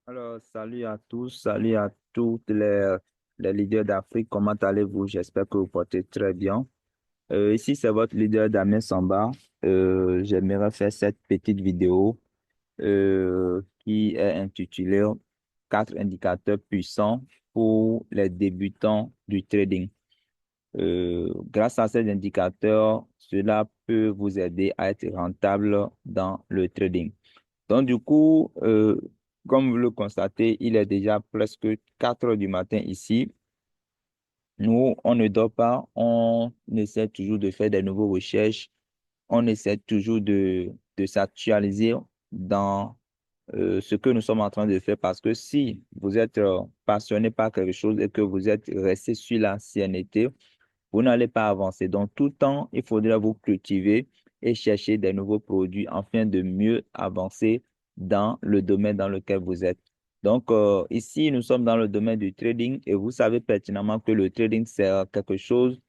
Alors, salut à tous, salut à toutes les leaders d'Afrique. Comment allez-vous? J'espère que vous portez très bien. Ici, c'est votre leader Damien Samba. J'aimerais faire cette petite vidéo qui est intitulée Quatre indicateurs puissants pour les débutants du trading. Grâce à ces indicateurs, cela peut vous aider à être rentable dans le trading. Donc, du coup, comme vous le constatez, il est déjà presque 4 heures du matin ici. Nous, on ne dort pas, on essaie toujours de faire des nouvelles recherches, on essaie toujours de s'actualiser dans ce que nous sommes en train de faire parce que si vous êtes passionné par quelque chose et que vous êtes resté sur l'ancienneté, vous n'allez pas avancer. Donc, tout le temps, il faudra vous cultiver et chercher des nouveaux produits afin de mieux avancer dans le domaine dans lequel vous êtes. Donc, ici, nous sommes dans le domaine du trading et vous savez pertinemment que le trading, c'est quelque chose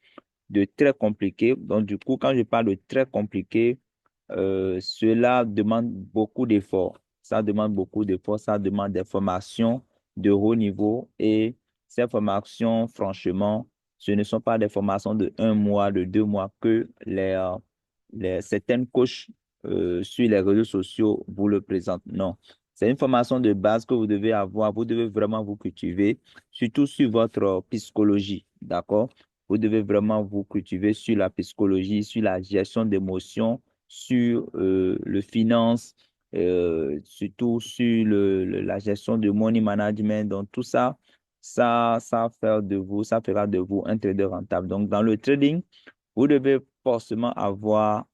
de très compliqué. Donc, du coup, quand je parle de très compliqué, cela demande beaucoup d'efforts. Ça demande beaucoup d'efforts, ça demande des formations de haut niveau et ces formations, franchement, ce ne sont pas des formations de 1 mois, de 2 mois que certaines coachs sur les réseaux sociaux vous le présentent. Non, c'est une formation de base que vous devez avoir. Vous devez vraiment vous cultiver, surtout sur votre psychologie, d'accord? Vous devez vraiment vous cultiver sur la psychologie, sur la gestion d'émotions, sur le finance, surtout sur la gestion de money management. Donc, tout ça, ça fera de vous un trader rentable. Donc, dans le trading, vous devez forcément avoir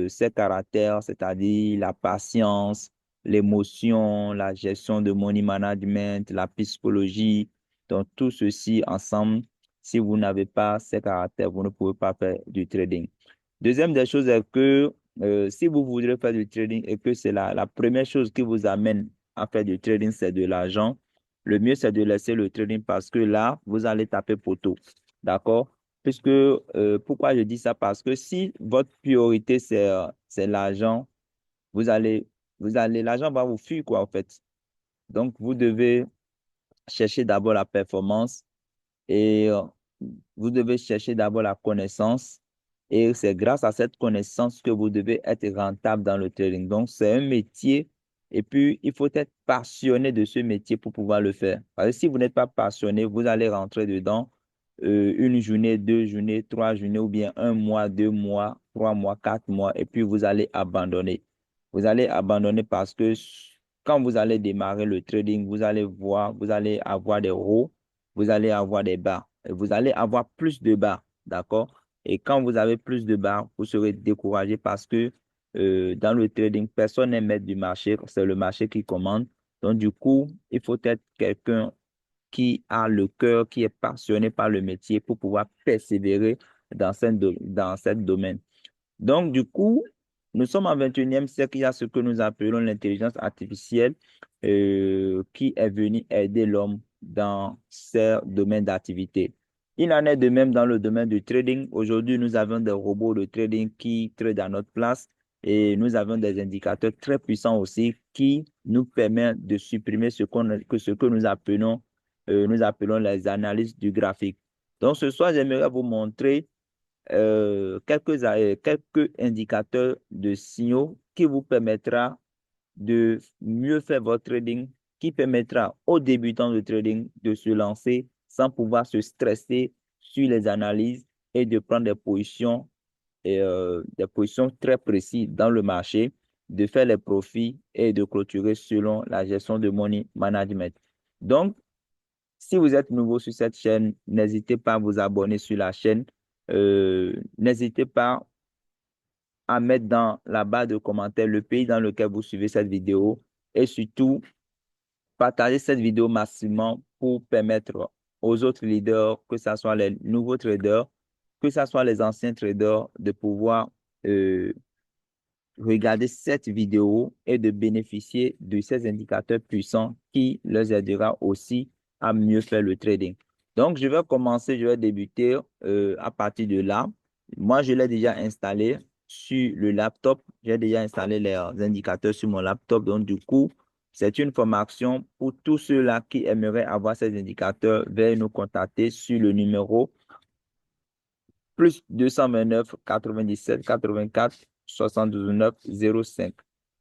ces caractères, c'est-à-dire la patience, l'émotion, la gestion de money management, la psychologie. Donc, tout ceci ensemble, si vous n'avez pas ces caractères, vous ne pouvez pas faire du trading. Deuxième des choses est que si vous voudrez faire du trading et que c'est la première chose qui vous amène à faire du trading, c'est de l'argent, le mieux, c'est de laisser le trading parce que là, vous allez taper poteau. D'accord? Puisque, pourquoi je dis ça? Parce que si votre priorité, c'est l'argent, vous allez, l'argent va vous fuir, quoi, en fait. Donc, vous devez chercher d'abord la performance et vous devez chercher d'abord la connaissance. Et c'est grâce à cette connaissance que vous devez être rentable dans le trading. Donc, c'est un métier. Et puis, il faut être passionné de ce métier pour pouvoir le faire. Parce que si vous n'êtes pas passionné, vous allez rentrer dedans une journée, 2 journées, 3 journées, ou bien 1 mois, 2 mois, 3 mois, 4 mois, et puis vous allez abandonner. Vous allez abandonner parce que quand vous allez démarrer le trading, vous allez voir, vous allez avoir des hauts, vous allez avoir des bas. Et vous allez avoir plus de bas, d'accord? Et quand vous avez plus de bas, vous serez découragé parce que dans le trading, personne n'est maître du marché, c'est le marché qui commande. Donc, du coup, il faut être quelqu'un qui a le cœur, qui est passionné par le métier pour pouvoir persévérer dans ce domaine. Donc, du coup, nous sommes en 21e siècle, il y a ce que nous appelons l'intelligence artificielle qui est venue aider l'homme dans ces domaines d'activité. Il en est de même dans le domaine du trading. Aujourd'hui, nous avons des robots de trading qui tradent à notre place et nous avons des indicateurs très puissants aussi qui nous permettent de supprimer ce que nous appelons les analyses du graphique. Donc, ce soir, j'aimerais vous montrer quelques indicateurs de signaux qui vous permettra de mieux faire votre trading, qui permettra aux débutants de trading de se lancer sans pouvoir se stresser sur les analyses et de prendre des positions très précises dans le marché, de faire les profits et de clôturer selon la gestion de money management. Donc, si vous êtes nouveau sur cette chaîne, n'hésitez pas à vous abonner sur la chaîne. N'hésitez pas à mettre dans la barre de commentaires le pays dans lequel vous suivez cette vidéo et surtout partagez cette vidéo massivement pour permettre aux autres leaders, que ce soit les nouveaux traders, que ce soit les anciens traders, de pouvoir euh, regarder cette vidéo et de bénéficier de ces indicateurs puissants qui leur aidera aussi à mieux faire le trading. Donc, je vais commencer, je vais débuter à partir de là. Moi, je l'ai déjà installé sur le laptop. J'ai déjà installé les indicateurs sur mon laptop. Donc, du coup, C'est une formation pour tous ceux-là qui aimeraient avoir ces indicateurs. Veuillez nous contacter sur le numéro plus 229 97 84 79 05.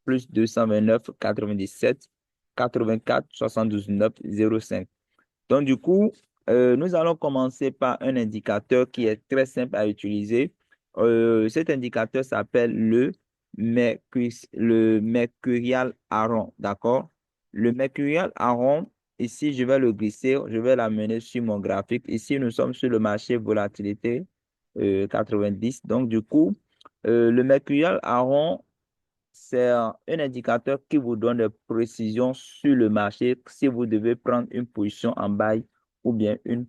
Plus 229 97 84 79 05. Donc, du coup, nous allons commencer par un indicateur qui est très simple à utiliser. Cet indicateur s'appelle le Mercurial Aron, d'accord? Le Mercurial Aron, ici, je vais le glisser, je vais l'amener sur mon graphique. Ici, nous sommes sur le marché volatilité 90. Donc, du coup, le Mercurial Aron, c'est un indicateur qui vous donne des précisions sur le marché si vous devez prendre une position en buy ou bien une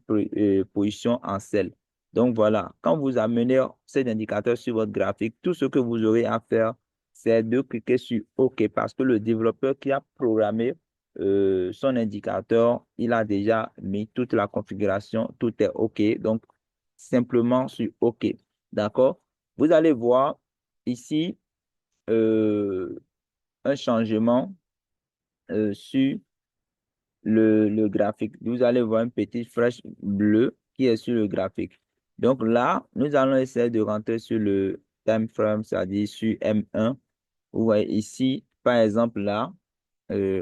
position en sell. Donc voilà, quand vous amenez cet indicateur sur votre graphique, tout ce que vous aurez à faire, c'est de cliquer sur OK parce que le développeur qui a programmé son indicateur, il a déjà mis toute la configuration, tout est OK. Donc, simplement sur OK. D'accord? Vous allez voir ici euh, un changement sur le graphique. Vous allez voir une petite flèche bleue qui est sur le graphique. Donc là, nous allons essayer de rentrer sur le time frame, c'est-à-dire sur M1. Vous voyez ici, par exemple là,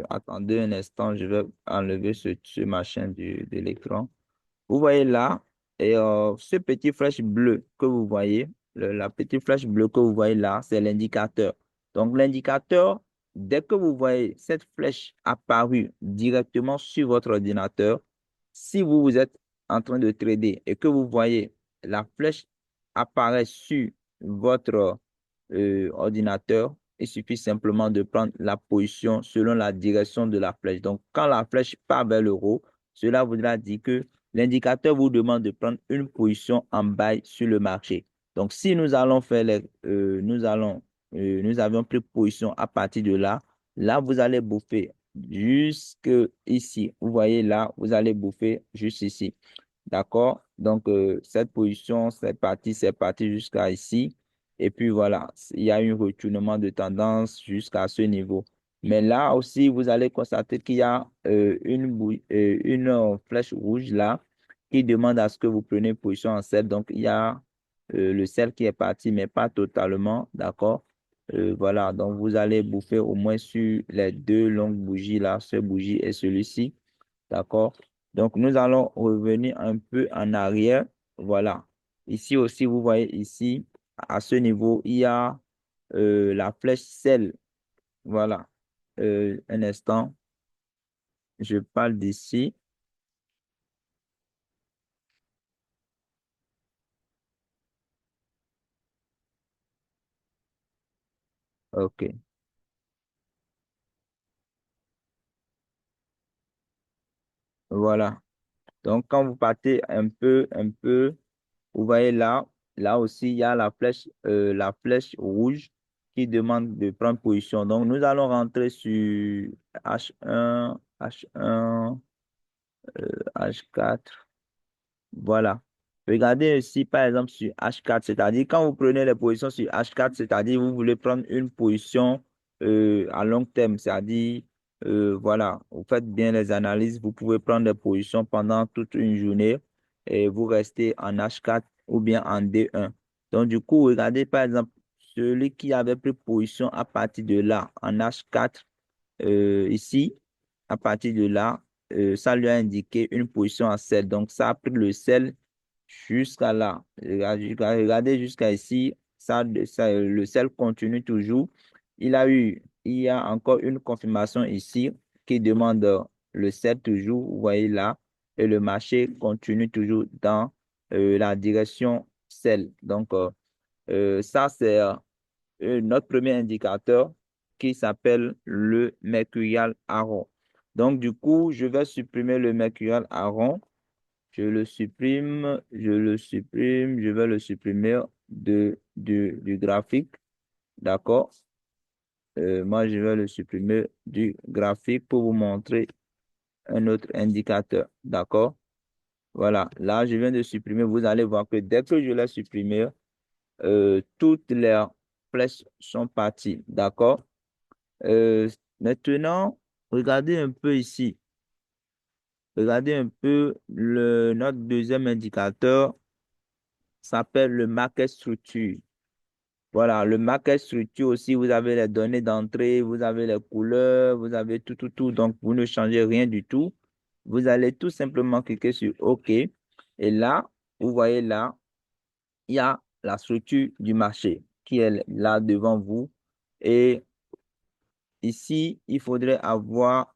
attendez un instant, je vais enlever ce machin de l'écran. Vous voyez là, et ce petit flèche bleu que vous voyez, la petite flèche bleue que vous voyez là, c'est l'indicateur. Donc l'indicateur, dès que vous voyez cette flèche apparue directement sur votre ordinateur, si vous êtes en train de trader et que vous voyez la flèche apparaître sur votre ordinateur, il suffit simplement de prendre la position selon la direction de la flèche. Donc quand la flèche part vers le haut, cela voudra dire que l'indicateur vous demande de prendre une position en buy sur le marché. Donc, si nous allons faire nous avions pris position à partir de là, là, vous allez bouffer jusque ici. Vous voyez là, vous allez bouffer juste ici. D'accord? Donc, cette position, c'est parti jusqu'à ici. Et puis voilà, il y a un retournement de tendance jusqu'à ce niveau. Mais là aussi, vous allez constater qu'il y a une flèche rouge là qui demande à ce que vous preniez position en sell. Donc, il y a le sell qui est parti, mais pas totalement. D'accord? Voilà, donc vous allez bouffer au moins sur les deux longues bougies là, ce bougie et celui-ci. D'accord? Donc, nous allons revenir un peu en arrière. Voilà. Ici aussi, vous voyez ici, à ce niveau, il y a la flèche sell. Voilà. Un instant, je parle d'ici. OK. Voilà. Donc, quand vous partez un peu, vous voyez là, là aussi, il y a la flèche rouge qui demande de prendre position. Donc, nous allons rentrer sur H1, H1, H4. Voilà. Regardez ici, par exemple, sur H4, c'est-à-dire quand vous prenez les positions sur H4, c'est-à-dire vous voulez prendre une position à long terme, c'est-à-dire, voilà, vous faites bien les analyses, vous pouvez prendre des positions pendant toute une journée et vous restez en H4 ou bien en D1. Donc, du coup, regardez, par exemple, celui qui avait pris position à partir de là, en H4, ici, à partir de là, ça lui a indiqué une position en sell. Donc, ça a pris le sell jusqu'à là. Regardez jusqu'à ici, le sell continue toujours. Il y a encore une confirmation ici qui demande le sell toujours, vous voyez là, et le marché continue toujours dans la direction sell. Donc, ça, c'est notre premier indicateur qui s'appelle le Mercurial Aron. Donc, du coup, je vais supprimer le Mercurial Aron. Je vais le supprimer du graphique. D'accord? Moi, je vais le supprimer du graphique pour vous montrer un autre indicateur. D'accord? Voilà. Là, je viens de supprimer. Vous allez voir que dès que je l'ai supprimé, toutes les flèches sont parties. D'accord? Euh, maintenant, Regardez un peu ici. Regardez un peu notre deuxième indicateur s'appelle le market structure. Voilà, le market structure aussi, vous avez les données d'entrée, vous avez les couleurs, vous avez tout, tout, tout. Donc, vous ne changez rien du tout. Vous allez tout simplement cliquer sur OK. Et là, vous voyez là, il y a la structure du marché qui est là devant vous. Et ici, il faudrait avoir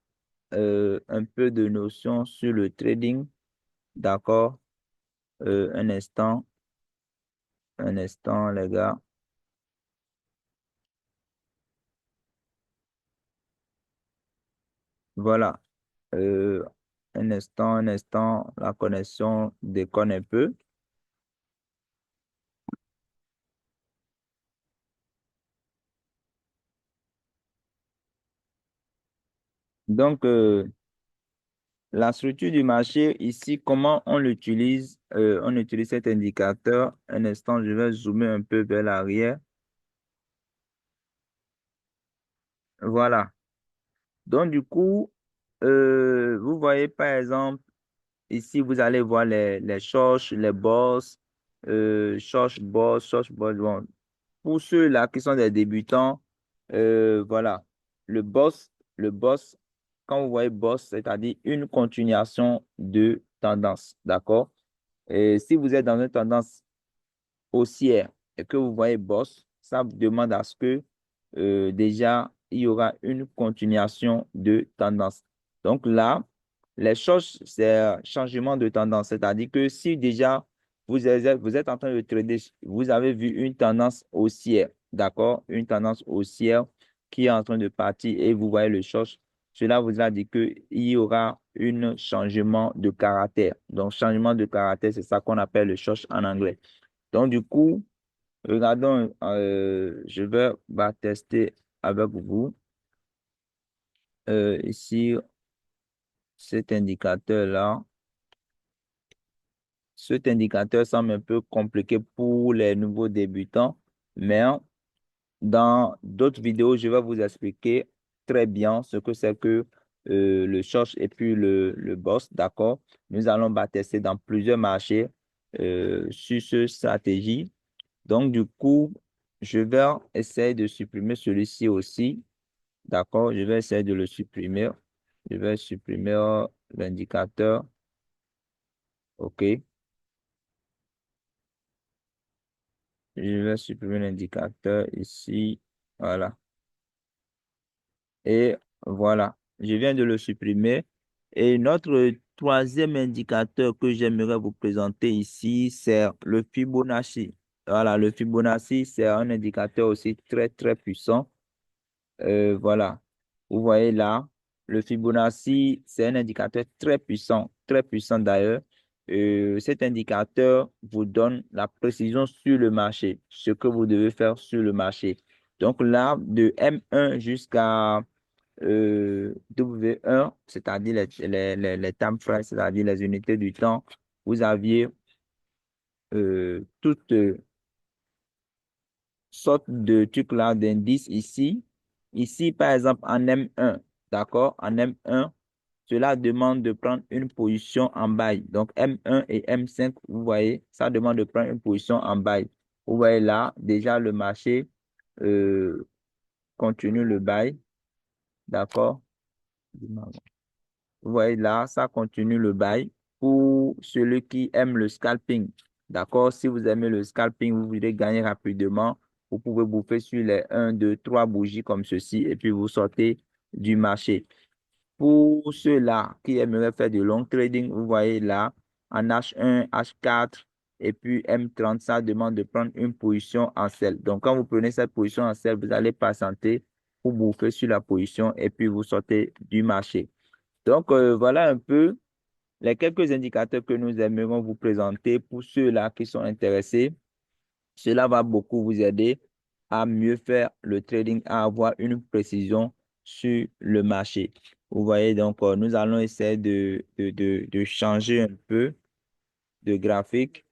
un peu de notion sur le trading. D'accord? Un instant, les gars. Voilà. Euh, un instant, la connexion déconne un peu. Donc, la structure du marché, ici, comment on l'utilise? On utilise cet indicateur. Un instant, je vais zoomer un peu vers l'arrière. Voilà. Donc, du coup, vous voyez, par exemple, ici, vous allez voir les shorts, les boss, short boss. Bon, pour ceux-là qui sont des débutants, voilà, le boss, quand vous voyez boss, c'est-à-dire une continuation de tendance, d'accord? Et si vous êtes dans une tendance haussière et que vous voyez boss, ça vous demande à ce que déjà, il y aura une continuation de tendance. Donc là, les choses, c'est un changement de tendance. C'est-à-dire que si déjà vous êtes en train de trader, vous avez vu une tendance haussière, d'accord? Une tendance haussière qui est en train de partir et vous voyez le short, cela vous a dit qu'il y aura un changement de caractère. Donc, changement de caractère, c'est ça qu'on appelle le short en anglais. Donc, du coup, regardons, je vais tester avec vous ici cet indicateur-là. Cet indicateur semble un peu compliqué pour les nouveaux débutants, mais dans d'autres vidéos, je vais vous expliquer très bien ce que c'est que le short et puis le boss, d'accord? Nous allons tester dans plusieurs marchés sur cette stratégie. Donc, du coup, je vais essayer de supprimer celui-ci aussi. D'accord? Je vais essayer de le supprimer. Je vais supprimer l'indicateur. OK. Je vais supprimer l'indicateur ici. Voilà. Et voilà. Je viens de le supprimer. Et notre troisième indicateur que j'aimerais vous présenter ici, c'est le Fibonacci. Voilà, le Fibonacci, c'est un indicateur aussi très, très puissant. Voilà. Vous voyez là, le Fibonacci, c'est un indicateur très puissant d'ailleurs. Cet indicateur vous donne la précision sur le marché, ce que vous devez faire sur le marché. Donc là, de M1 jusqu'à W1, c'est-à-dire les time frames, c'est-à-dire les unités du temps, vous aviez toutes sorte de truc là d'indice ici. Ici, par exemple, en M1, d'accord? En M1, cela demande de prendre une position en bail. Donc, M1 et M5, vous voyez, ça demande de prendre une position en bail. Vous voyez là, déjà le marché euh, continue le bail, d'accord? Vous voyez là, ça continue le bail pour celui qui aime le scalping. D'accord? Si vous aimez le scalping, vous voulez gagner rapidement, vous pouvez bouffer sur les 1, 2, 3 bougies comme ceci et puis vous sortez du marché. Pour ceux-là qui aimeraient faire du long trading, vous voyez là, en H1, H4 et puis M30, ça demande de prendre une position en sell. Donc, quand vous prenez cette position en sell, vous allez patienter pour bouffer sur la position et puis vous sortez du marché. Donc, voilà un peu les quelques indicateurs que nous aimerions vous présenter pour ceux-là qui sont intéressés. Cela va beaucoup vous aider à mieux faire le trading, à avoir une précision sur le marché. Vous voyez, donc, nous allons essayer de changer un peu de graphique.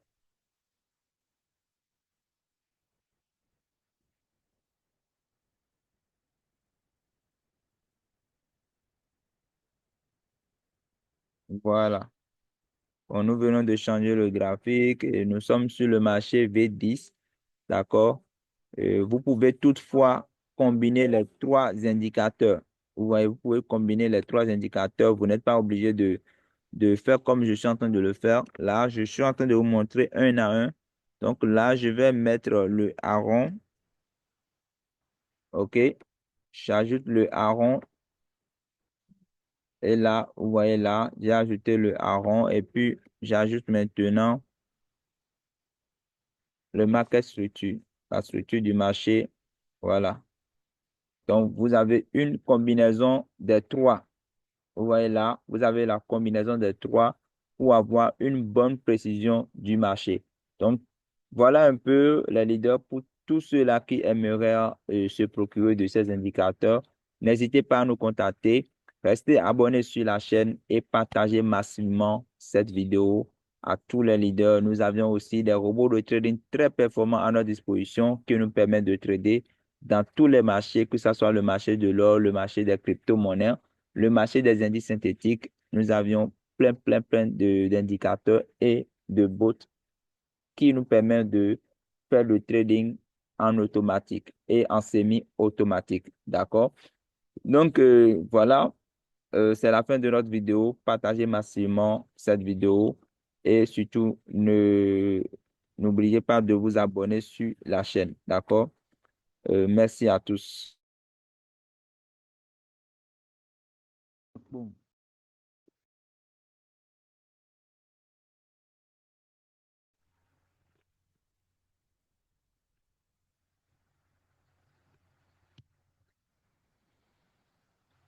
Voilà. Bon, nous venons de changer le graphique et nous sommes sur le marché V10. D'accord? Vous pouvez toutefois combiner les trois indicateurs. Vous voyez, vous pouvez combiner les trois indicateurs. Vous n'êtes pas obligé de faire comme je suis en train de le faire. Là, je suis en train de vous montrer un à un. Donc là, je vais mettre le hareng. OK? J'ajoute le hareng. Et là, vous voyez là, j'ai ajouté le hareng. Et puis, j'ajoute maintenant le market structure, la structure du marché. Voilà. Donc, vous avez une combinaison des trois. Vous voyez là, vous avez la combinaison des trois pour avoir une bonne précision du marché. Donc, voilà un peu les leaders pour tous ceux-là qui aimeraient se procurer de ces indicateurs. N'hésitez pas à nous contacter. Restez abonnés sur la chaîne et partagez massivement cette vidéo à tous les leaders. Nous avions aussi des robots de trading très performants à notre disposition qui nous permettent de trader dans tous les marchés, que ce soit le marché de l'or, le marché des crypto-monnaies, le marché des indices synthétiques. Nous avions plein d'indicateurs et de bots qui nous permettent de faire le trading en automatique et en semi-automatique. D'accord? Donc, voilà, c'est la fin de notre vidéo. Partagez massivement cette vidéo et surtout, n'oubliez pas de vous abonner sur la chaîne. D'accord? Merci à tous. Bon.